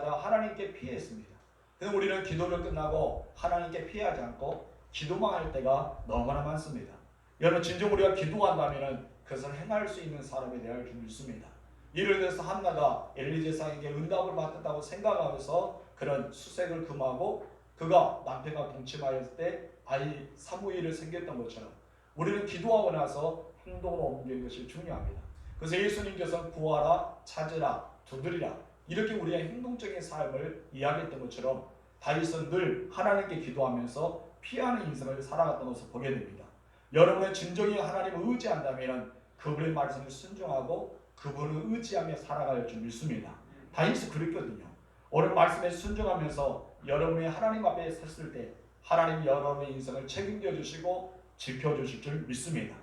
하나님께 피했습니다. 근데 우리는 기도를 끝나고 하나님께 피하지 않고 기도만 할 때가 너무나 많습니다. 여러분, 진정 우리가 기도한다면 그것을 행할 수 있는 사람이 되어야 할 줄 믿습니다. 예를 들어서 한나가 엘리 제사장에게 응답을 받았다고 생각하면서 그런 수색을 금하고 그가 남편과 동침하였을 때 아이 사무엘을 생겼던 것처럼 우리는 기도하고 나서 행동으로 옮기는 것이 중요합니다. 그래서 예수님께서는 구하라, 찾으라, 두드리라 이렇게 우리의 행동적인 삶을 이야기했던 것처럼 다윗은 늘 하나님께 기도하면서 피하는 인생을 살아갔던 것을 보게 됩니다. 여러분의 진정히 하나님을 의지한다면 그분의 말씀을 순종하고 그분을 의지하며 살아갈 줄 믿습니다. 다윗이 그랬거든요. 오늘 말씀에 순종하면서 여러분이 하나님 앞에 섰을 때 하나님이 여러분의 인생을 책임져 주시고 지켜주실 줄 믿습니다.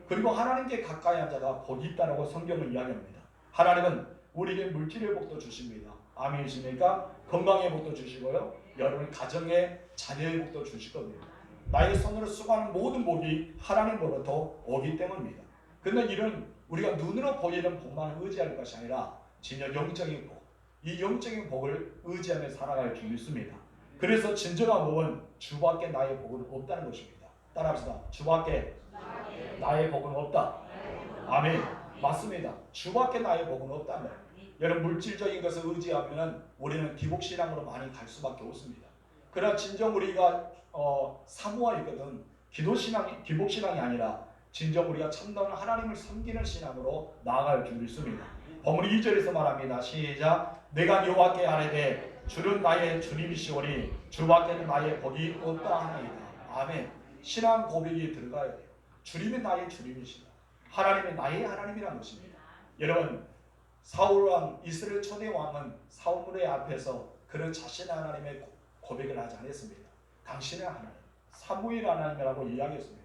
그리고 하나님께 가까이 한 자가 복이 있다라고 성경을 이야기합니다. 하나님은 우리에게 물질의 복도 주십니다. 아멘이십니까? 건강의 복도 주시고요. 여러분 가정의 자녀의 복도 주시거든요. 나의 손으로 수고하는 모든 복이 하나님으로부터 오기 때문입니다. 그런데 이런 우리가 눈으로 보이는 복만 의지할 것이 아니라 진짜 영적인 복, 이 영적인 복을 의지하며 살아갈 줄 믿습니다. 그래서 진정한 복은 주밖에 나의 복은 없다는 것입니다. 따라합시다. 주밖에 나의 복은 없다. 아멘. 맞습니다. 주밖에 나의 복은 없다는 거예요. 여러분, 물질적인 것을 의지하면 우리는 기복신앙으로 많이 갈 수밖에 없습니다. 그러나 진정 우리가 사모하 있거든 기복신앙이 아니라 진정 우리가 참다운 하나님을 섬기는 신앙으로 나아갈 줄 믿습니다. 본문 2절에서 말합니다. 시작. 내가 여호와께 아뢰되 주는 나의 주님이시오니 주밖에는 나의 복이 없다 하나이다. 아멘. 신앙 고백이 들어가야 돼요. 주님이 나의 주님이시다. 하나님이 나의 하나님이라는 것입니다. 여러분, 사울왕 이스라엘 초대 왕은 사울의 앞에서 그런 자신의 하나님의 고백을 하지 않았습니다. 당신의 하나님, 사무엘 하나님이라고 이야기했습니다.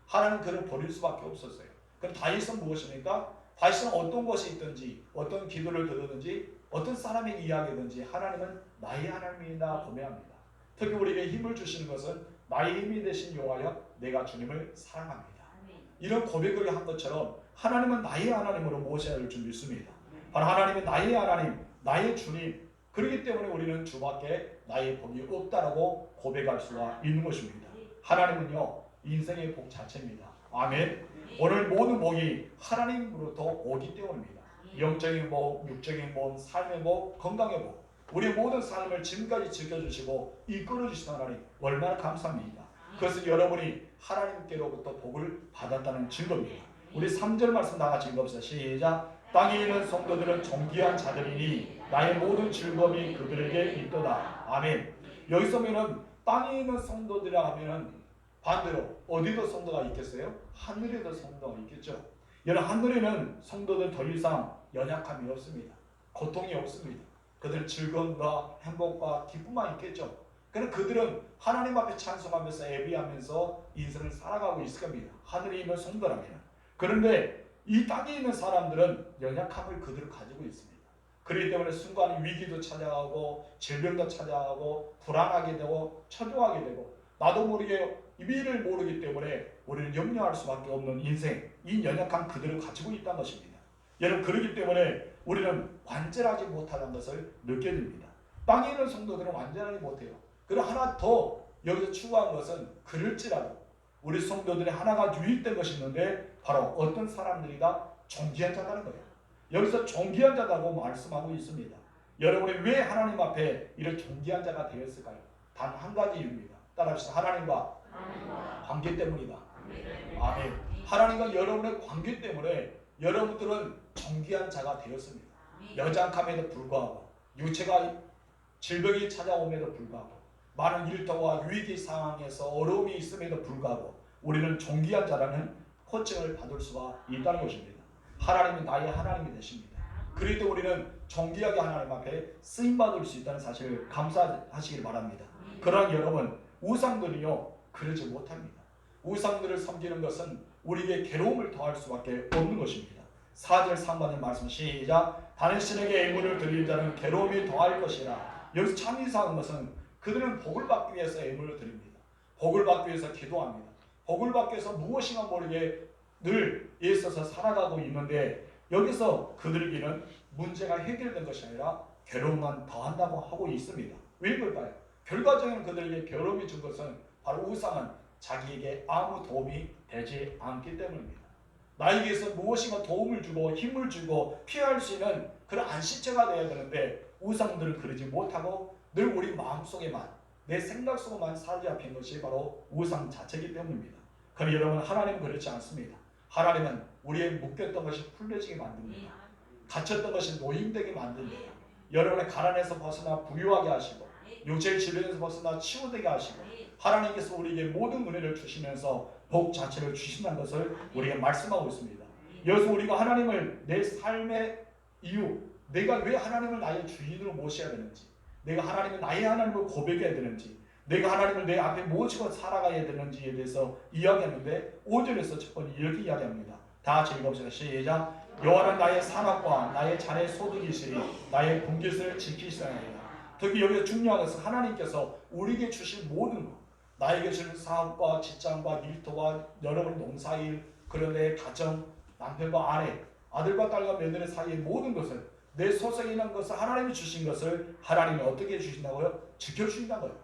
하나님 그를 버릴 수밖에 없었어요. 그럼 다윗은 무엇입니까? 다윗은 어떤 것이 있든지 어떤 기도를 드리든지 어떤 사람의 이야기든지 하나님은 나의 하나님이다 고백합니다. 특히 우리에게 힘을 주시는 것은 나의 힘이 되신 여호와여 내가 주님을 사랑합니다. 이런 고백을 한 것처럼 하나님은 나의 하나님으로 모셔야 할 줄 믿습니다. 바로 하나님은 나의 하나님, 나의 주님. 그렇기 때문에 우리는 주밖에 나의 복이 없다라고 고백할 수가 있는 것입니다. 하나님은요 인생의 복 자체입니다. 아멘. 오늘 모든 복이 하나님으로부터 오기 때문입니다. 영적인 복, 육적인 복, 삶의 복, 건강의 복. 우리의 모든 삶을 지금까지 지켜주시고 이끌어주신 하나님 얼마나 감사합니다. 그것은 여러분이 하나님께로부터 복을 받았다는 증거입니다. 우리 3절 말씀 다 같이 읽읍시다. 시작. 땅에 있는 성도들은 존귀한 자들이니 나의 모든 즐거움이 그들에게 있도다. 아멘. 여기서 보면 땅에 있는 성도들이라 하면 반대로 어디도 성도가 있겠어요? 하늘에도 성도가 있겠죠. 여러분, 하늘에는 성도들 더 이상 연약함이 없습니다. 고통이 없습니다. 그들은 즐거움과 행복과 기쁨만 있겠죠. 그러나 그들은 하나님 앞에 찬송하면서 예배하면서 인생을 살아가고 있을 겁니다. 하늘에 있는 성도라면. 그런데 이 땅에 있는 사람들은 연약함을 그대로 가지고 있습니다. 그렇기 때문에 순간 위기도 찾아가고 질병도 찾아가고 불안하게 되고 초조하게 되고 나도 모르게 미래를 모르기 때문에 우리는 염려할 수밖에 없는 인생, 이 연약함 그대로 가지고 있다는 것입니다. 여러분, 그렇기 때문에 우리는 완전하지 못하다는 것을 느껴야 됩니다. 땅에 있는 성도들은 완전하지 못해요. 그리고 하나 더 여기서 추구한 것은 그럴지라도 우리 성도들의 하나가 유익된 것이 있는데 바로 어떤 사람들이다? 존귀한 자라는 거예요. 여기서 존귀한 자라고 말씀하고 있습니다. 여러분이 왜 하나님 앞에 이런 존귀한 자가 되었을까요? 단 한 가지 이유입니다. 따라합시다. 하나님과 관계 때문이다. 아멘. 하나님과 여러분의 관계 때문에 여러분들은 존귀한 자가 되었습니다. 여장함에도 불구하고 육체가 질병이 찾아옴에도 불구하고 많은 일터와 위기 상황에서 어려움이 있음에도 불구하고 우리는 존귀한 자라는 호칭을 받을 수가 있다는 것입니다. 하나님은 나의 하나님이 되십니다. 그럴 때 우리는 존귀하게 하나님 앞에 쓰임받을 수 있다는 사실을 감사하시길 바랍니다. 그러나 여러분, 우상들이요 그러지 못합니다. 우상들을 섬기는 것은 우리에게 괴로움을 더할 수밖에 없는 것입니다. 4절 3번의 말씀 시작. 다른 신에게 애물을 드리는 자는 괴로움이 더할 것이라. 여기서 참 이상한 것은 그들은 복을 받기 위해서 애물을 드립니다. 복을 받기 위해서 기도합니다. 복을 받기 위해서 무엇인가 모르게 늘 애써서 살아가고 있는데 여기서 그들에게는 문제가 해결된 것이 아니라 괴로움만 더한다고 하고 있습니다. 왜 그럴까요? 결과적으로 그들에게 괴로움이 준 것은 바로 우상은 자기에게 아무 도움이 되지 않기 때문입니다. 나에게서 무엇인가 도움을 주고 힘을 주고 피할 수 있는 그런 안식처가 되어야 되는데 우상들은 그러지 못하고 늘 우리 마음속에만 내 생각 속에만 사로잡힌 것이 바로 우상 자체이기 때문입니다. 그러나 여러분, 하나님은 그렇지 않습니다. 하나님은 우리의 묶였던 것이 풀려지게 만듭니다. 갇혔던 것이 노임되게 만듭니다. 여러분의 가난에서 벗어나 부유하게 하시고 육체의 질병에서 벗어나 치유되게 하시고 하나님께서 우리에게 모든 은혜를 주시면서 복 자체를 주신다는 것을 우리에게 말씀하고 있습니다. 여기서 우리가 하나님을 내 삶의 이유, 내가 왜 하나님을 나의 주인으로 모셔야 되는지, 내가 하나님을 나의 하나님을 고백해야 되는지, 내가 하나님을 내 앞에 모시고 살아가야 되는지에 대해서 이야기하는데 5절에서 첫 번째 이렇게 이야기합니다. 다 같이 읽어보시죠. 시작. 여호와는 나의 산업과 나의 자네 소득이시니 나의 분깃을 지키시나이다. 특히 여기서 중요한 것은 하나님께서 우리에게 주신 모든 것, 나에게 주신 사업과 직장과 일터와 여러분의 농사일, 그런 내 가정, 남편과 아내, 아들과 딸과 며느리 사이의 모든 것을, 내 소속에 있는 것을, 하나님이 주신 것을 하나님이 어떻게 해주신다고요? 지켜주신다는 거예요.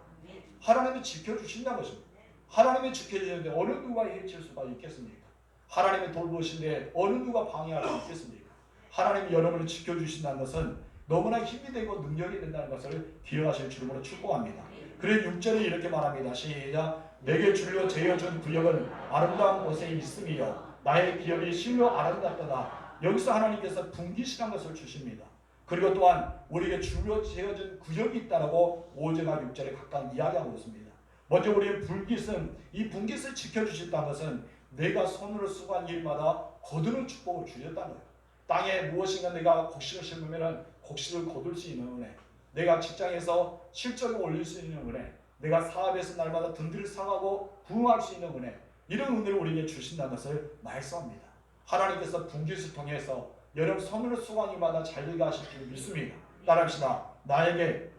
하나님이 지켜주신다는 것입니다. 하나님이 지켜주시는데 어느 누가 해칠 수가 있겠습니까? 하나님이 돌보시는데 어느 누가 방해할 수 있겠습니까? 하나님이 여러분을 지켜주신다는 것은 너무나 힘이 되고 능력이 된다는 것을 기억하실 줄로 축복합니다. 그래서 6절에 이렇게 말합니다. 시작. 내게 줄로 재어준 구역은 아름다운 곳에 있음이요 나의 기업이 실로 아름답도다. 여기서 하나님께서 분깃이라는 것을 주십니다. 그리고 또한 우리에게 줄로 재어준 구역이 있다라고 5절과 6절에 각각 이야기하고 있습니다. 먼저 우리의 분깃은, 이 분깃을 지켜주셨다는 것은 내가 손으로 수고한 일마다 거두는 축복을 주셨다는 거예요. 땅에 무엇인가 내가 곡식을 심으면 곡식을 거둘 수 있는 은혜, 내가 직장에서 실적을 올릴 수 있는 은혜, 내가 사업에서 날마다 든든히 상하고 부흥할 수 있는 은혜, 이런 은혜를 우리에게 주신다는 것을 말씀합니다. 하나님께서 분깃을 통해서 여러분 손으로 수고한 일마다 잘되게 하실 줄 믿습니다. 따라합시다. 나에게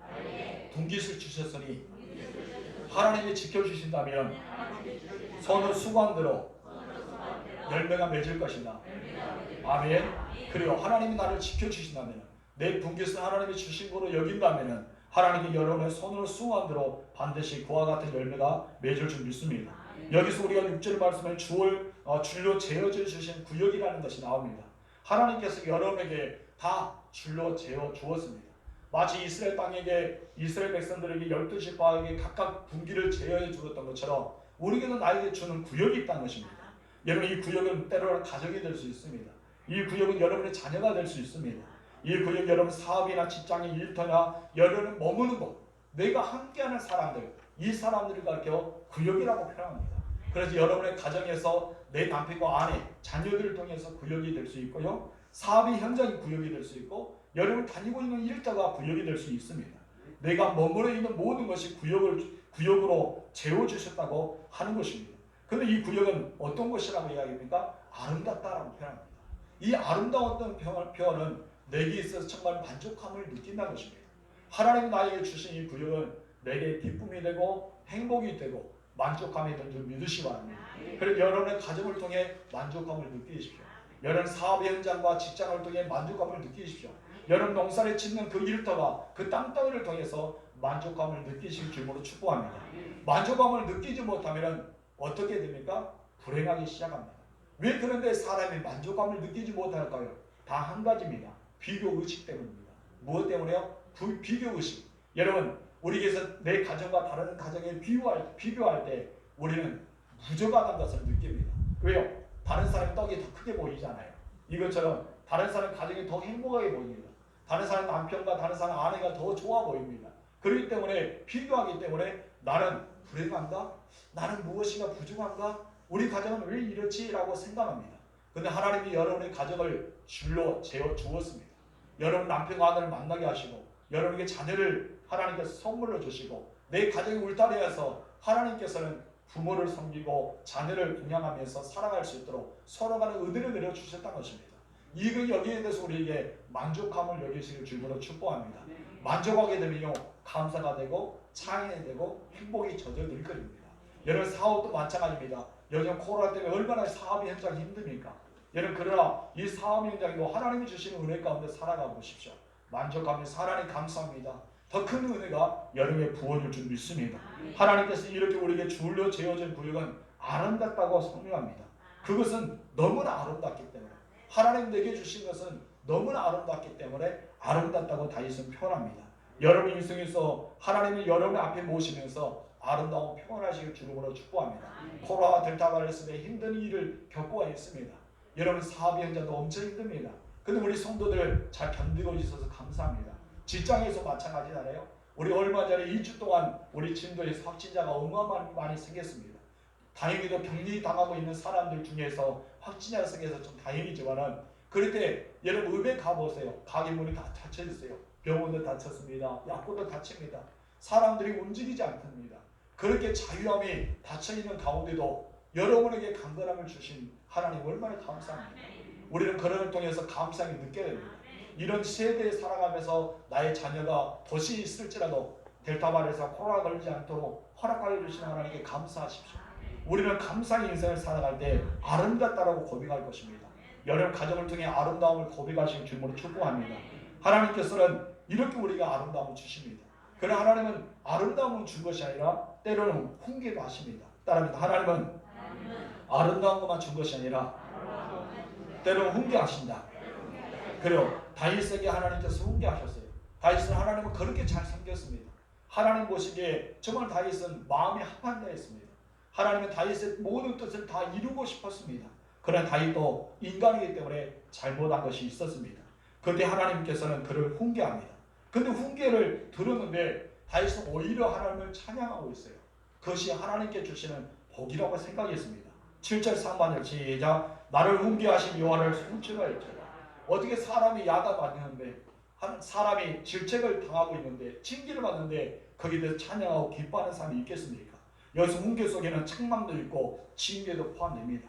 분깃을 주셨으니 하나님이 지켜주신다면 손으로 수고한 대로 열매가 맺을 것이다. 아멘. 그리고 하나님이 나를 지켜주신다면, 내 분깃을 하나님이 주신 거로 여긴다면 하나님이 여러분의 손으로 수고한 대로 반드시 그와 같은 열매가 맺을 줄 믿습니다. 여기서 우리가 6절 말씀에 줄로 재어져 주신 구역이라는 것이 나옵니다. 하나님께서 여러분에게 다 줄로 재어 주었습니다. 마치 이스라엘 땅에게, 이스라엘 백성들에게 12지파에게 각각 분기를 제어해 주었던 것처럼 우리에게도 나에게 주는 구역이 있다는 것입니다. 여러분, 이 구역은 때로는 가정이 될 수 있습니다. 이 구역은 여러분의 자녀가 될 수 있습니다. 이 구역 여러분 사업이나 직장의 일터나 여러분 머무는 곳, 내가 함께하는 사람들, 이 사람들을 가르쳐 구역이라고 표현합니다. 그래서 여러분의 가정에서 내 남편과 아내, 자녀들을 통해서 구역이 될 수 있고요, 사업의 현장이 구역이 될 수 있고, 여러분 다니고 있는 일터가 구역이 될 수 있습니다. 내가 머물러 있는 모든 것이 구역으로 재워주셨다고 하는 것입니다. 그런데 이 구역은 어떤 것이라고 이야기합니까? 아름답다라고 표현합니다. 이 아름다웠던 표현은 내게 있어서 정말 만족함을 느낀다는 것입니다. 하나님이 나에게 주신 이 구역은 내게 기쁨이 되고 행복이 되고 만족감이 된 줄 믿으시기 바랍니다. 그래서 여러분의 가정을 통해 만족감을 느끼십시오. 여러분 사업 현장과 직장을 통해 만족감을 느끼십시오. 여러분 농사를 짓는 그 일터가 그 땅덩이를 통해서 만족감을 느끼실 줄로 축복합니다. 만족감을 느끼지 못하면 어떻게 됩니까? 불행하기 시작합니다. 왜 그런데 사람이 만족감을 느끼지 못할까요? 다 한 가지입니다. 비교의식 때문입니다. 무엇 때문에요? 비교의식. 여러분, 우리에게서 내 가정과 다른 가정에 비교할 때 우리는 부족하다는 것을 느낍니다. 왜요? 다른 사람의 떡이 더 크게 보이잖아요. 이것처럼 다른 사람 가정이 더 행복하게 보입니다. 다른 사람 남편과 다른 사람 아내가 더 좋아 보입니다. 그렇기 때문에 비교하기 때문에 나는 불행한가? 나는 무엇인가 부족한가? 우리 가정은 왜 이렇지? 라고 생각합니다. 그런데 하나님이 여러분의 가정을 줄로 재어 주었습니다. 여러분 남편과 아내를 만나게 하시고 여러분에게 자녀를 하나님께서 선물로 주시고 내 가정이 울타리에서 하나님께서는 부모를 섬기고 자녀를 공양하면서 살아갈 수 있도록 서로 간에 은혜를 내려주셨다는 것입니다. 이거 여기에 대해서 우리에게 만족함을 여기실 줄로 축복합니다. 만족하게 되면요 감사가 되고 창이 되고 행복이 젖어들 것입니다. 여러분 사업도 마찬가지입니다. 요즘 코로나 때문에 얼마나 사업이 현장이 힘듭니까? 여러분 그러나 이 사업 현장도 하나님이 주시는 은혜 가운데 살아가 보십시오. 만족하면서 하나님 감사합니다. 더 큰 은혜가 여름에 부어줄 줄 믿습니다. 하나님께서 이렇게 우리에게 주울러 재어진 구역은 아름답다고 설명합니다. 그것은 너무나 아름답기 때문에 하나님 내게 주신 것은 너무나 아름답기 때문에 아름답다고 다윗은 표현합니다. 여러분 인생에서 하나님을 여러분 앞에 모시면서 아름다운 평안하시길 주름으로 축복합니다. 코로나와 델타 바이러스의 힘든 일을 겪고 있습니다. 여러분 사업 현장도 엄청 힘듭니다. 근데 우리 성도들 잘 견디고 있어서 감사합니다. 직장에서 마찬가지잖아요. 우리 얼마 전에 2주 동안 우리 진도에서 확진자가 어마어마하게 많이 생겼습니다. 다행히도 격리 당하고 있는 사람들 중에서 확진자가 생겨서 좀 다행이지만은 그럴 때 여러분 의회 가보세요. 가게 문이 다 닫혀 있어요. 병원도 닫혔습니다. 약국도 닫힙니다. 사람들이 움직이지 않습니다. 그렇게 자유함이 닫혀있는 가운데도 여러분에게 강건함을 주신 하나님 얼마나 감사합니다. 우리는 그런을 통해서 감사함이 느껴야 됩니다. 이런 세대에 살아가면서 나의 자녀가 도시에 있을지라도 델타 바이러스와 코로나 걸리지 않도록 허락하여 주시는 하나님께 감사하십시오. 우리는 감사의 인생을 살아갈 때 아름답다라고 고백할 것입니다. 여러분 가정을 통해 아름다움을 고백하시는 주님으로 축복합니다. 하나님께서는 이렇게 우리가 아름다움을 주십니다. 그러나 하나님은 아름다움을 준 것이 아니라 때로는 훈계도 하십니다. 따라합니다. 하나님은 아름다운 것만 준 것이 아니라 때로는 훈계하신다. 그리고 다윗에게 하나님께서 훈계하셨어요. 다윗은 하나님은 그렇게 잘 섬겼습니다. 하나님 보시기에 정말 다윗은 마음이 합한 자였습니다. 하나님은 다윗의 모든 뜻을 다 이루고 싶었습니다. 그러나 다윗도 인간이기 때문에 잘못한 것이 있었습니다. 그때 하나님께서는 그를 훈계합니다. 근데 훈계를 들었는데 다윗은 오히려 하나님을 찬양하고 있어요. 그것이 하나님께 주시는 복이라고 생각했습니다. 7절 상반절 시작. 나를 훈계하신 여호와를 송축하였더라. 어떻게 사람이 야단받는데 사람이 질책을 당하고 있는데 징계를 받는데 거기에 대해서 찬양하고 기뻐하는 사람이 있겠습니까? 여기서 훈계 속에는 책망도 있고 징계도 포함됩니다.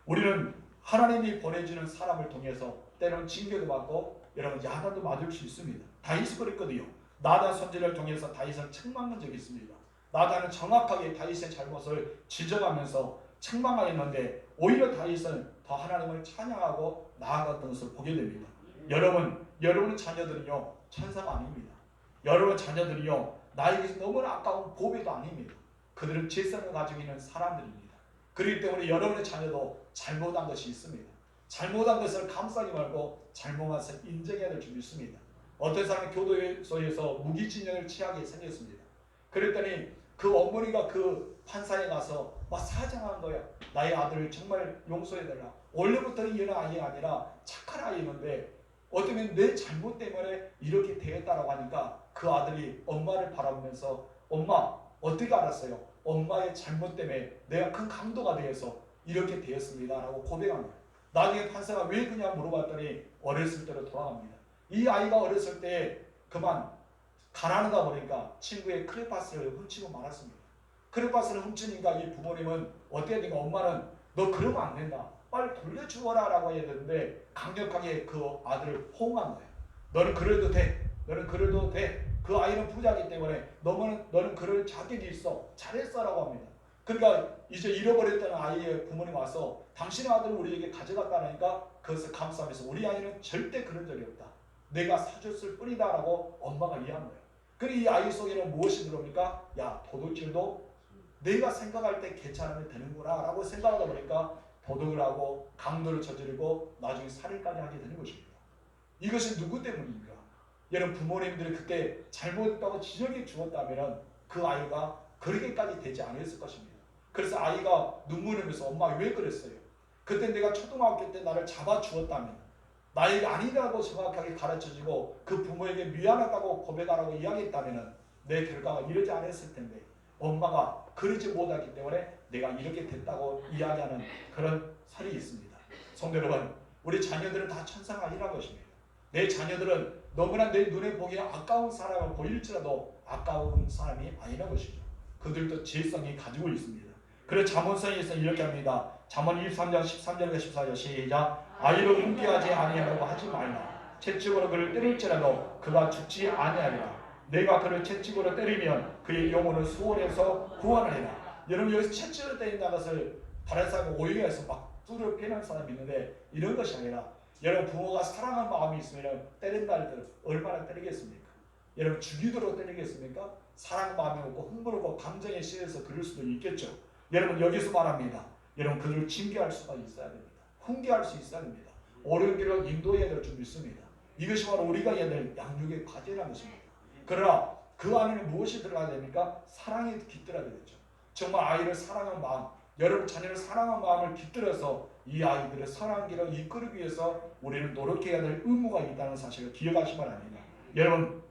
우리는 하나님이 보내주는 사람을 통해서 때로는 징계도 받고 여러분 야단도 맞을 수 있습니다. 다윗이 그랬거든요. 나단 선지를 통해서 다윗은 책망한 적이 있습니다. 나단은 정확하게 다윗의 잘못을 지적하면서 책망하였는데 오히려 다윗은 더 하나님을 찬양하고 나아갔던 것을 보게 됩니다. 여러분의 자녀들은요 천사가 아닙니다. 여러분 자녀들이요 나에게 너무나 아까운 보배도 아닙니다. 그들은 질서를 가지고 있는 사람들입니다. 그렇기 때문에 여러분의 자녀도 잘못한 것이 있습니다. 잘못한 것을 감싸지 말고 잘못한 것을 인정해야 될 줄 믿습니다. 어떤 사람이 교도소에서 무기징역을 취하게 생겼습니다. 그랬더니 그 어머니가 그 판사에 가서 막 사정한 거야. 나의 아들을 정말 용서해달라. 원래부터 이런 아이가 아니라 착한 아이였는데 어쩌면 내 잘못 때문에 이렇게 되었다라고 하니까 그 아들이 엄마를 바라보면서 엄마 어떻게 알았어요? 엄마의 잘못 때문에 내가 큰 강도가 되어서 이렇게 되었습니다 라고 고백한 거예요. 나중에 판사가 왜 그냐 물어봤더니 어렸을 때로 돌아갑니다. 이 아이가 어렸을 때 그만 가난하다 보니까 친구의 크레파스를 훔치고 말았습니다. 크레파스를 훔치니까 이 부모님은 어떻게 된가 엄마는 너 그러면 안 된다. 빨리 돌려주어라 라고 해야 되는데 강력하게 그 아들을 호응한 거예요. 너는 그래도 돼. 너는 그래도 돼. 그 아이는 부자이기 때문에 너는 그럴 자격이 있어. 잘했어 라고 합니다. 그러니까 이제 잃어버렸다는 아이의 부모님 와서 당신의 아들을 우리에게 가져갔다니까 그것을 감사하면서 우리 아이는 절대 그런 적이 없다. 내가 사줬을 뿐이다 라고 엄마가 이해한 거예요. 그리고 이 아이 속에는 무엇이 들어옵니까? 야 도둑질도 내가 생각할 때 괜찮으면 되는구나 라고 생각하다 보니까 도둑을 하고 강도를 저지르고 나중에 살인까지 하게 되는 것입니다. 이것이 누구 때문입니까? 여러분 부모님들이 그때 잘못했다고 지적해 주었다면 그 아이가 그렇게까지 되지 않았을 것입니다. 그래서 아이가 눈물 흘리면서 엄마 왜 그랬어요? 그때 내가 초등학교 때 나를 잡아주었다면 나에게 아니라고 정확하게 가르쳐주고 그 부모에게 미안하다고 고백하라고 이야기했다면 내 결과가 이러지 않았을 텐데 엄마가 그러지 못하기 때문에 내가 이렇게 됐다고 이야기하는 그런 설이 있습니다. 성도 여러분, 우리 자녀들은 다 천사가 아니라는 것입니다. 내 자녀들은 너무나 내 눈에 보기에 아까운 사람을 보일지라도 아까운 사람이 아니라는 것이죠. 그들도 지혜성이 가지고 있습니다. 그래서 잠언서에서 이렇게 합니다. 잠언 23장 13절과 14절 시작. 아이를 훈계하지 아니하려고 하지 말라. 채찍으로 그를 때릴지라도 그가 죽지 아니하리라. 내가 그를 채찍으로 때리면 그의 영혼을 수월해서 구원하리라. 여러분 여기서 채찍으로 때린다는 것을 다른 사람이 오해해서 막 뚜려 패는 사람이 있는데 이런 것이 아니라 여러분 부모가 사랑하는 마음이 있으면 때린다 할때 얼마나 때리겠습니까? 여러분 죽이도록 때리겠습니까? 사랑 마음이 없고 흥분하고 감정에 실려서 그럴 수도 있겠죠. 여러분 여기서 말합니다. 여러분 그들을 징계할 수가 있어야 됩니다. 훈계할 수 있어야 됩니다. 옳은 길을 인도해야 될 줄 믿습니다. 이것이 바로 우리가 해야 될 양육의 과제라는 것입니다. 그러나 그 안에는 무엇이 들어가야 됩니까? 사랑이 깃들어야 되겠죠. 정말 아이를 사랑하는 마음, 여러분 자녀를 사랑하는 마음을 깃들어서 이 아이들의 선한 길을 이끌기 위해서 우리는 노력해야 될 의무가 있다는 사실을 기억하시기 바랍니다. 여러분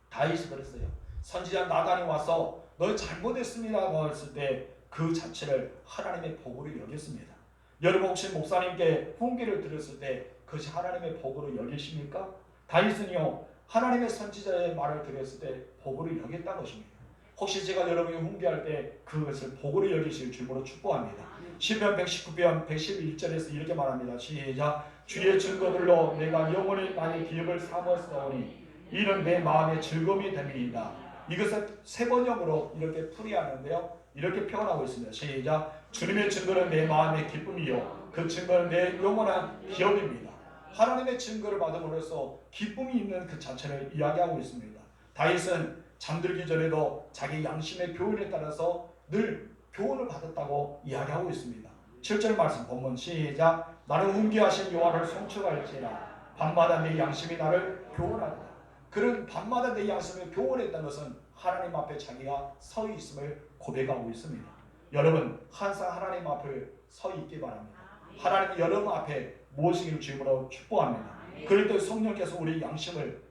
다윗이 그랬어요. 선지자 나단이 와서 너 잘못했습니다고 했을 때 그 자체를 하나님의 복으로 여겼습니다. 여러분 혹시 목사님께 훈계를 들었을 때 그것이 하나님의 복으로 여기십니까? 다윗은요 하나님의 선지자의 말을 들었을 때 복으로 여겼다는 것입니다. 혹시 제가 여러분이 훈계할 때 그것을 복으로 여기실 줄로 축복합니다. 시편 119편 111절에서 이렇게 말합니다. 시작. 주의 증거들로 내가 영원히 나의 기업을 삼았사오니 이는 내 마음의 즐거움이 됨이니이다. 이것을 세 번역으로 이렇게 풀이하는데요. 이렇게 표현하고 있습니다. 시작. 주님의 증거는 내 마음의 기쁨이요 그 증거는 내 영원한 기업입니다. 하나님의 증거를 받음으로써 기쁨이 있는 그 자체를 이야기하고 있습니다. 다윗은 잠들기 전에도 자기 양심의 교훈에 따라서 늘 교훈을 받았다고 이야기하고 있습니다. 7절 말씀 본문 시작. 나는 훈계하신 여호와를 송축할지라 밤마다 내 양심이 나를 교훈하리라. 그런 밤마다 내 양심을 교훈했다는 것은 하나님 앞에 자기가 서 있음을 고백하고 있습니다. 여러분 항상 하나님 앞에 서 있기 바랍니다. 하나님 여러분 앞에 모시기를 주임으로 축복합니다. 그럴 때 성령께서 우리 양심을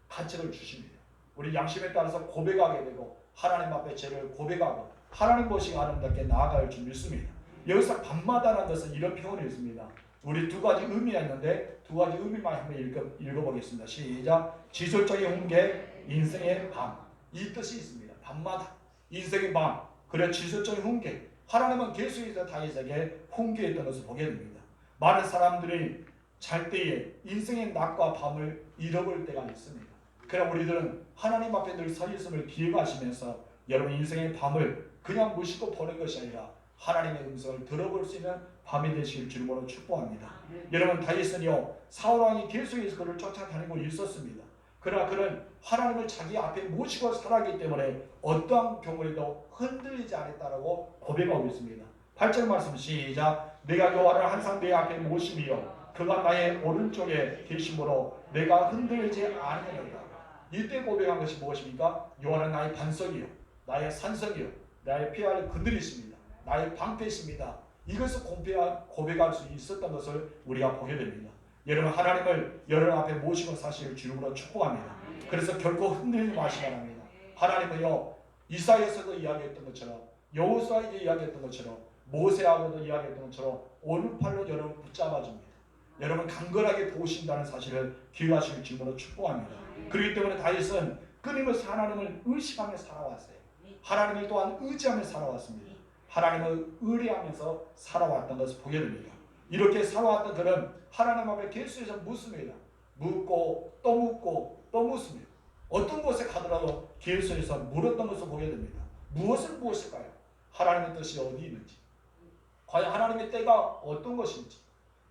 가책을 주십니다. 우리 양심에 따라서 고백하게 되고 하나님 앞에 죄를 고백하고 하나님 보시기 아름답게 나아갈 줄 믿습니다. 여기서 밤마다라는 것은 이런 표현이 있습니다. 우리 두 가지 의미가 있는데 두 가지 의미만 한번 읽어보겠습니다. 시작. 지속적인 훈계, 인생의 밤. 이 뜻이 있습니다. 밤마다 인생의 밤. 그래 지속적인 훈계. 하나님은 계속해서 다윗에게 훈계했던 것을 보게 됩니다. 많은 사람들이 잘 때에 인생의 낮과 밤을 잃어버릴 때가 있습니다. 그러나 우리들은 하나님 앞에 늘 서 있음을 기억하시면서 여러분 인생의 밤을 그냥 무시고 보는 것이 아니라 하나님의 음성을 들어볼 수 있는 밤이 되실 줄로 축복합니다. 여러분 다윗은요 사울왕이 계속해서 그를 쫓아다니고 있었습니다. 그러나 그는 하나님을 자기 앞에 모시고 살았기 때문에 어떠한 경우에도 흔들리지 않았다라고 고백하고 있습니다. 8절 말씀 시작. 내가 여호와를 항상 내 앞에 모심이요 그가 나의 오른쪽에 계심으로 내가 흔들리지 아니하리라. 이때 고백한 것이 무엇입니까? 여호와는 나의 반석이요 나의 산성이요 나의 피할 그늘이십니다. 나의 방패이십니다. 이것을 고백할 수 있었던 것을 우리가 보게 됩니다. 여러분 하나님을 여러분 앞에 모시고 사실 주님으로 축복합니다. 그래서 결코 흔들리지 마시기 바랍니다. 하나님은요 이사야에서도 이야기했던 것처럼 여호수아에게 이야기했던 것처럼 모세하고도 이야기했던 것처럼 오른팔로 여러분 붙잡아줍니다. 여러분 강건하게 보신다는 사실을 기억하실 주님으로 축복합니다. 그렇기 때문에 다윗은 끊임없이 하나님을 의식하며 살아왔어요. 하나님을 또한 의지하며 살아왔습니다. 하나님을 의뢰하면서 살아왔던 것을 보게 됩니다. 이렇게 살아왔던 그는 하나님 앞에 계속해서 묻습니다. 묻고 또 묻고 또 묻습니다. 어떤 곳에 가더라도 계속해서 물었던 것을 보게 됩니다. 무엇일까요? 하나님의 뜻이 어디 있는지, 과연 하나님의 때가 어떤 것인지,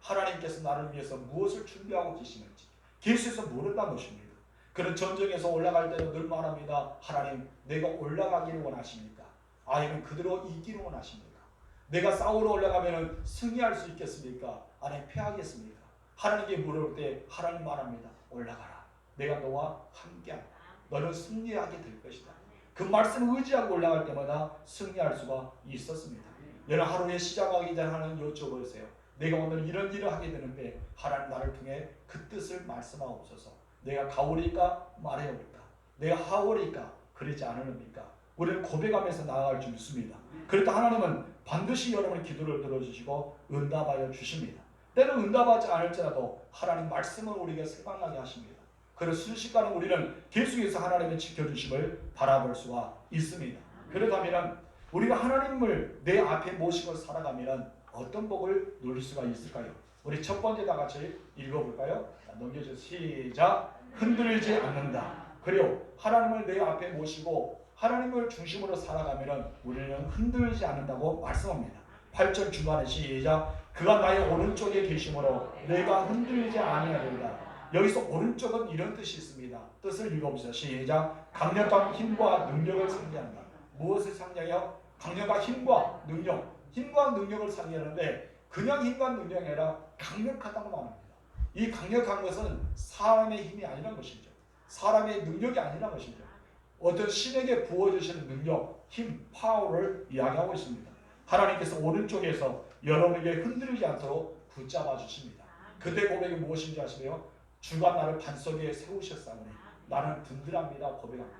하나님께서 나를 위해서 무엇을 준비하고 계시는지 계속해서 물었다는 것입니다. 그런 전쟁에서 올라갈 때도 늘 말합니다. 하나님, 내가 올라가기를 원하십니까? 아니면 그대로 이기를 원하십니까? 내가 싸우러 올라가면 승리할 수 있겠습니까? 아니면 패하겠습니까? 하나님께 물을 때 하나님 말합니다. 올라가라. 내가 너와 함께하라. 너는 승리하게 될 것이다. 그 말씀을 의지하고 올라갈 때마다 승리할 수가 있었습니다. 여러분 하루에 시작하기 전에 하나님 여쭤보세요. 내가 오늘 이런 일을 하게 되는데 하나님 나를 통해 그 뜻을 말씀하옵소서. 내가 가오리까 말해오리까? 내가 하오리까 그러지 않으렵니까? 우리는 고백하면서 나아갈 줄 믿습니다. 그렇다 하나님은 반드시 여러분의 기도를 들어주시고 응답하여 주십니다. 때는 응답하지 않을지라도 하나님 말씀을 우리에게 생각나게 하십니다. 그래서 순식간에 우리는 계속해서 하나님의 지켜주심을 바라볼 수가 있습니다. 그렇다면 우리가 하나님을 내 앞에 모시고 살아가면 어떤 복을 누릴 수가 있을까요? 우리 첫 번째 다 같이 읽어볼까요? 넘겨주세요. 시작. 흔들리지 않는다. 그리고 하나님을 내 앞에 모시고 하나님을 중심으로 살아가면 우리는 흔들리지 않는다고 말씀합니다. 8절 중간에 시작. 그가 나의 오른쪽에 계심으로 내가 흔들리지 아니하리라. 여기서 오른쪽은 이런 뜻이 있습니다. 뜻을 읽어보세요. 시작. 강력한 힘과 능력을 상징한다. 무엇을 상징해요? 강력한 힘과 능력. 힘과 능력을 상징하는데 그냥 힘과 능력이 아니라 강력하다고 말합니다. 이 강력한 것은 사람의 힘이 아니란 것이죠. 사람의 능력이 아니란 것이죠. 어떤 신에게 부어주시는 능력, 힘, 파워를 이야기하고 있습니다. 하나님께서 오른쪽에서 여러분에게 흔들리지 않도록 붙잡아 주십니다. 그때 고백이 무엇인지 아시나요? 주가 나를 반석 위에 세우셨사오니 나는 든든합니다 고백합니다.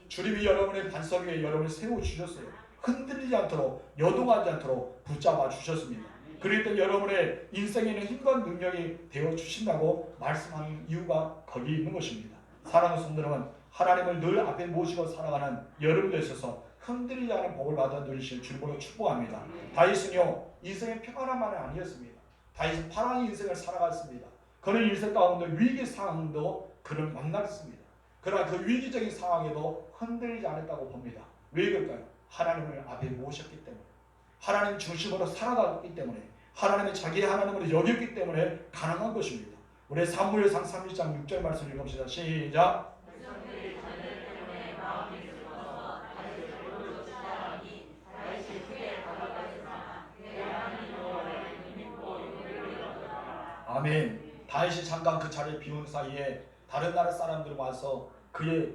주님이 여러분의 반석 위에 여러분을 세워주셨어요. 흔들리지 않도록, 여동하지 않도록 붙잡아 주셨습니다. 그럴 때 여러분의 인생에는 힘과 능력이 되어주신다고 말씀하는 이유가 거기 있는 것입니다. 사랑하는 성도 여러분, 하나님을 늘 앞에 모시고 살아가는 여러분들 있어서 흔들리지 않은 복을 받아 누리실 주님으로 축복합니다. 다윗은요 인생의 평안한만은 아니었습니다. 다윗은 파랑의 인생을 살아갔습니다. 그런 인생 가운데 위기 상황도 그를 만났습니다. 그러나 그 위기적인 상황에도 흔들리지 않았다고 봅니다. 왜 그럴까요? 하나님을 앞에 모셨기 때문에, 하나님 중심으로 살아갔기 때문에, 하나님의 자기의 하나님으로 여겼기 때문에 가능한 것입니다. 우리 사무엘상 31장 6절 말씀 읽읍시다. 시작. 아멘. 다윗이 잠깐 그 자리에 비운 사이에 다른 나라 사람들이 와서 그의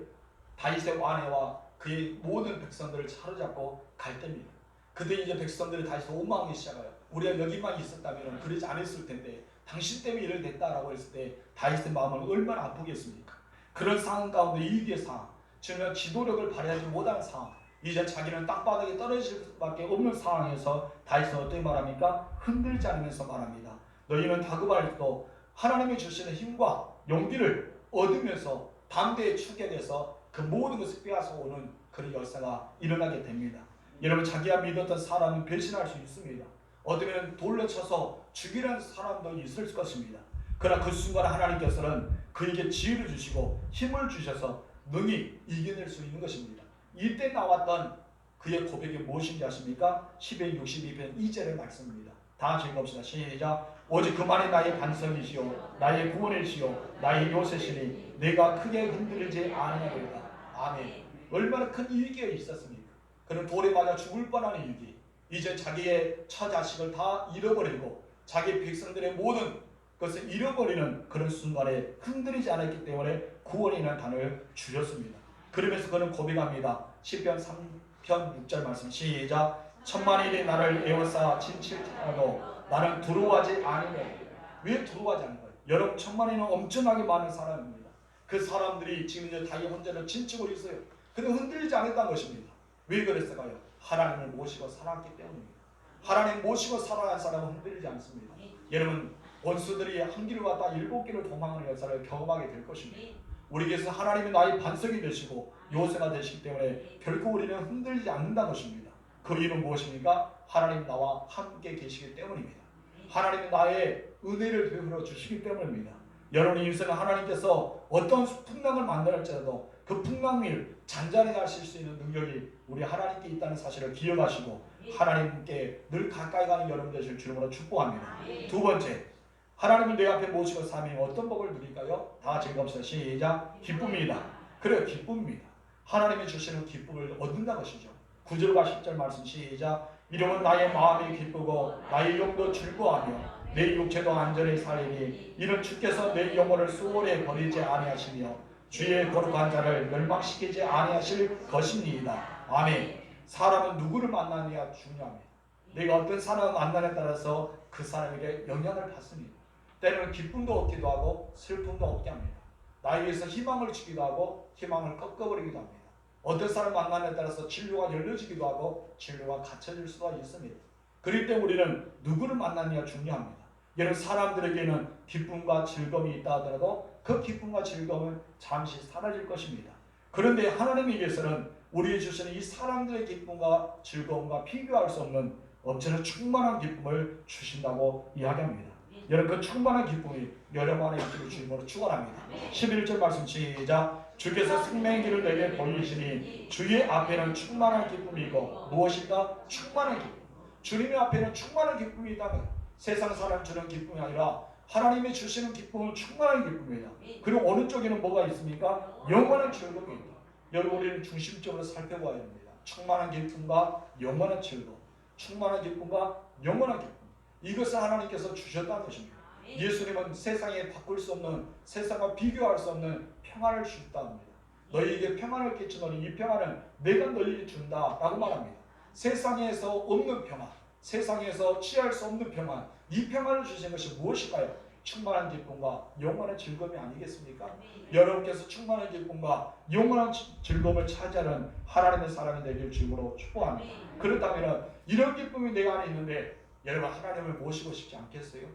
다윗의 아내와 그의 모든 백성들을 사로잡고 갈 때입니다. 그때 이제 백성들이 다윗을 원망하기 시작해요. 우리가 여기만 있었다면 그러지 않았을 텐데 당신 때문에 이를 냈다라고 했을 때 다윗의 마음은 얼마나 아프겠습니까? 그런 상황 가운데 위기의 상황, 즉 지도력을 발휘하지 못하는 상황, 이제 자기는 땅바닥에 떨어질 수밖에 없는 상황에서 다윗은 어떻게 말합니까? 흔들지 않으면서 말합니다. 너희는 다그발도 하나님이 주시는 힘과 용기를 얻으면서 담대히 추격해서 그 모든 것을 빼앗아 오는 그런 역사가 일어나게 됩니다. 여러분, 자기가 믿었던 사람은 변신할 수 있습니다. 어쩌면 돌로 쳐서 죽이는 사람도 있을 것입니다. 그러나 그 순간 하나님께서는 그에게 지혜를 주시고 힘을 주셔서 능히 이겨낼 수 있는 것입니다. 이때 나왔던 그의 고백이 무엇인지 아십니까? 1262편 2절의 말씀입니다. 다 같이 읽읍시다. 시작. 오직 그만이 나의 반석이시오 나의 구원이시오 나의 요새시니 내가 크게 흔들리지 아니하리로다. 아멘. 얼마나 큰 위기가 있었습니까? 그는 돌에 맞아 죽을 뻔한 위기, 이제 자기의 처자식을 다 잃어버리고 자기 백성들의 모든 것을 잃어버리는 그런 순간에 흔들리지 않았기 때문에 구원이라는 단어를 주셨습니다. 그러면서 그는 고백합니다. 시편 3편 6절 말씀 시작. 천만인이 나를 에워싸 진칠하고 나는 두려워하지 아니하리라. 왜 두려워하지 않는 거예요? 여러분, 천만인은 엄청나게 많은 사람입니다. 그 사람들이 지금 이제 다윗 혼자는 진치고 있어요. 근데 흔들리지 않았다는 것입니다. 왜 그랬을까요? 하나님을 모시고 살았기 때문입니다. 하나님 모시고 살아간 사람은 흔들리지 않습니다. 여러분, 원수들이 한 길을 왔다 7길을 도망하는 역사를 경험하게 될 것입니다. 우리께서 하나님이 나의 반석이 되시고 요새가 되시기 때문에 결코 우리는 흔들리지 않는다는 것입니다. 그 이유는 무엇입니까? 하나님 나와 함께 계시기 때문입니다. 하나님이 나의 은혜를 베풀어 주시기 때문입니다. 여러분의 인생은 하나님께서 어떤 풍랑을 만들었지라도 그 풍랑을 잔잔하게 하실 수 있는 능력이 우리 하나님께 있다는 사실을 기억하시고 하나님께 늘 가까이 가는 여러분 되실 주님으로 축복합니다. 두 번째, 하나님을 내 앞에 모시고 사면 어떤 복을 누릴까요? 다 같이 읽읍시다. 시작. 기쁨이다. 그래요, 기쁨입니다. 하나님이 주시는 기쁨을 얻는다는 것이죠. 9절과 10절 말씀 시작. 이름은 나의 마음이 기쁘고 나의 영도 즐거워하며 내 육체도 안전히 살리니 이는 주께서 내 영혼을 수월에 버리지 아니하시며 주의 거룩한 자를 멸망시키지 아니하실 것입니다. 아멘. 사람은 누구를 만나느냐 중요합니다. 내가 어떤 사람을 만나냐에 따라서 그 사람에게 영향을 받습니다. 때로는 기쁨도 얻기도 하고 슬픔도 얻게 합니다. 나에 위해서 희망을 주기도 하고 희망을 꺾어버리기도 합니다. 어떤 사람 만남에 따라서 진료가 열려지기도 하고 진료가 갇혀질 수가 있습니다. 그렇기 때문에 우리는 누구를 만나느냐 중요합니다. 여러분, 사람들에게는 기쁨과 즐거움이 있다 하더라도 그 기쁨과 즐거움은 잠시 사라질 것입니다. 그런데 하나님에게서는 우리에게 주시는 이 사람들의 기쁨과 즐거움과 비교할 수 없는 엄청난 충만한 기쁨을 주신다고 이야기합니다. 여러분, 그 충만한 기쁨이 여러분 안에 있기를 주님으로 축원합니다. 11절 말씀 시작. 주께서 생명의 길을 내게 보이시니 주의 앞에는 충만한 기쁨이 있고 무엇인가? 충만한 기쁨. 주님의 앞에는 충만한 기쁨이 있다면 세상 사람 주는 기쁨이 아니라 하나님이 주시는 기쁨은 충만한 기쁨이에요. 그리고 어느 쪽에는 뭐가 있습니까? 영원한 즐거움이 있다. 여러분, 우리는 중심적으로 살펴봐야 됩니다. 충만한 기쁨과 영원한 즐거움, 충만한 기쁨과 영원한 기쁨, 이것을 하나님께서 주셨다는 것입니다. 예수님은 세상에 바꿀 수 없는, 세상과 비교할 수 없는 평안을 주셨다 합니다. 너희에게 평안을 끼치노니 이 평안은 내가 너희에게 준다라고 말합니다. 세상에서 없는 평안, 세상에서 취할 수 없는 평안, 이 평안을 주신 것이 무엇일까요? 충만한 기쁨과 영원한 즐거움이 아니겠습니까? 여러분께서 충만한 기쁨과 영원한 즐거움을 차지하는 하나님의 사람이 되길 주님으로 축복합니다. 그렇다면 이런 기쁨이 내 안에 있는데 여러분, 하나님을 모시고 싶지 않겠어요?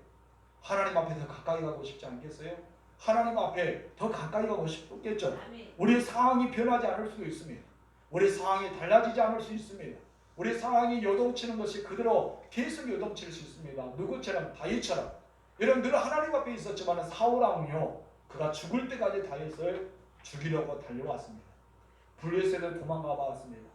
하나님 앞에 더 가까이 가고 싶지 않겠어요? 하나님 앞에 더 가까이 가고 싶겠죠? 우리 상황이 변하지 않을 수도 있습니다. 우리 상황이 달라지지 않을 수 있습니다. 우리 상황이 요동치는 것이 그대로 계속 요동칠 수 있습니다. 누구처럼? 다윗처럼. 여러분, 늘 하나님 앞에 있었지만 사울왕은요, 그가 죽을 때까지 다윗을 죽이려고 달려왔습니다. 블레셋을 도망가 봤습니다.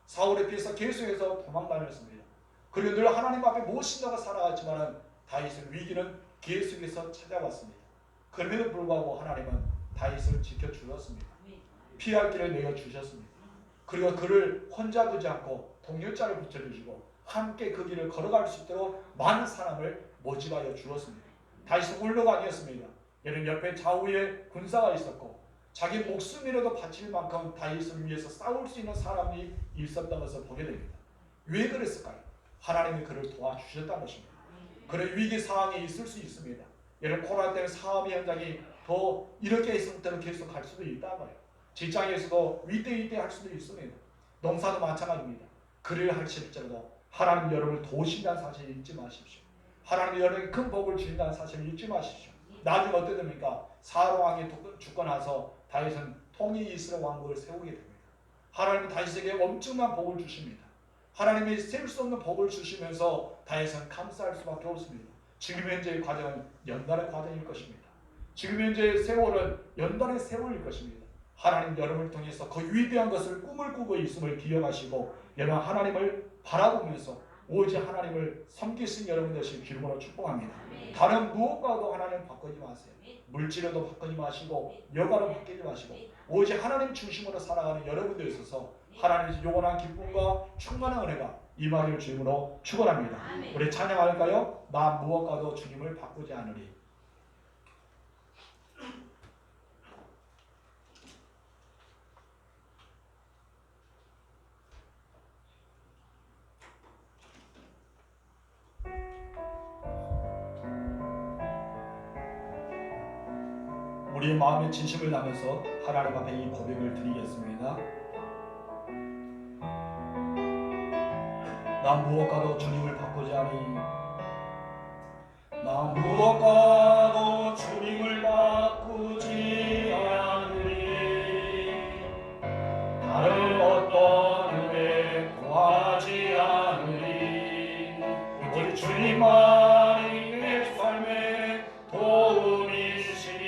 사울에 비해서 계속해서 도망다녔습니다. 그리고 늘 하나님 앞에 모신다고 살아갔지만 다윗의 위기는 계속해서 찾아왔습니다. 그럼에도 불구하고 하나님은 다윗을 지켜주셨습니다. 피할 길을 내어주셨습니다. 그리고 그를 혼자 두지 않고 동료자를 붙여주시고 함께 그 길을 걸어갈 수 있도록 많은 사람을 모집하여 주었습니다. 다윗은 홀로가 아니었습니다. 여러분, 옆에 좌우에 군사가 있었고 자기 목숨이라도 바칠 만큼 다윗을 위해서 싸울 수 있는 사람이 있었던 것을 보게 됩니다. 왜 그랬을까요? 하나님이 그를 도와주셨다는 것입니다. 그런 위기 상황에 있을 수 있습니다. 여러분, 코로나 때문에 사업 현장이 더 이렇게 상태로 계속 갈 수도 있단 말이에요. 직장에서도 위태위태 할 수도 있습니다. 농사도 마찬가지입니다. 그를 할지라도 하나님 여러분을 도우신다는 사실을 잊지 마십시오. 하나님 여러분에게 큰 복을 주신다는 사실을 잊지 마십시오. 나중에 어떻게 됩니까? 사울왕이 죽고 나서 다윗은 통이 이스라엘 왕국을 세우게 됩니다. 하나님은 다윗에게 엄청난 복을 주십니다. 하나님이 셀 수 없는 복을 주시면서 다윗은 감사할 수밖에 없습니다. 지금 현재의 과정은 연단의 과정일 것입니다. 지금 현재의 세월은 연단의 세월일 것입니다. 하나님 여러분을 통해서 그 위대한 것을 꿈을 꾸고 있음을 기억하시고 여러분, 하나님을 바라보면서 오직 하나님을 섬기신 여러분 되시길 기름으로 축복합니다. 다른 무엇과도 하나님 바꾸지 마세요. 물질로도 바꾸지 마시고 여가로 바꾸지 마시고 오직 하나님 중심으로 살아가는 여러분들 있어서 하나님의 영원한 기쁨과 충만한 은혜가 임하기를 주님으로 축원합니다. 우리 찬양할까요? 나 무엇과도 주님을 바꾸지 않으리. 우리의 마음의 진심을 담아서 하나님 앞에 이 고백을 드리겠습니다. 나 무엇과도 주님을 바꾸지 않으리. 나 무엇과도 주님을 바꾸지 않으리. 다른 어떤 은혜 구하지 않으리. 오직 주님만이 내 삶의 도움이신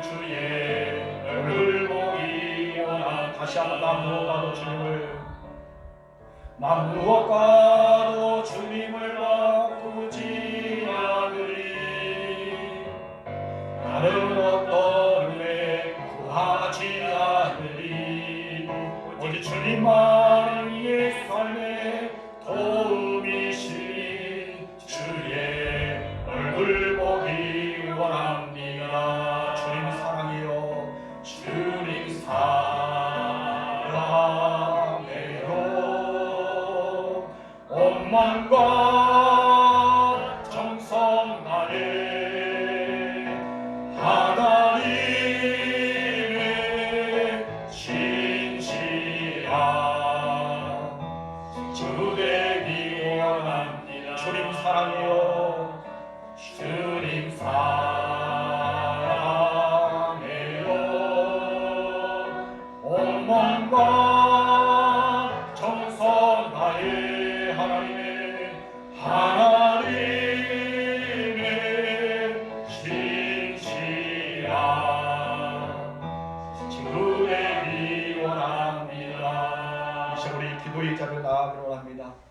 주의 얼굴 보기 원한. 다시 한번 나 무엇과도 주님을, 나 무엇과도 주님을 바꾸지 않으리. 다른 어떤 은혜 구하지 않으리. 오직 주님만이 내 삶의 도움이신 주의 얼굴 보기 원합니다. 주님 사랑해요. 주님 사랑해요. 온 마음과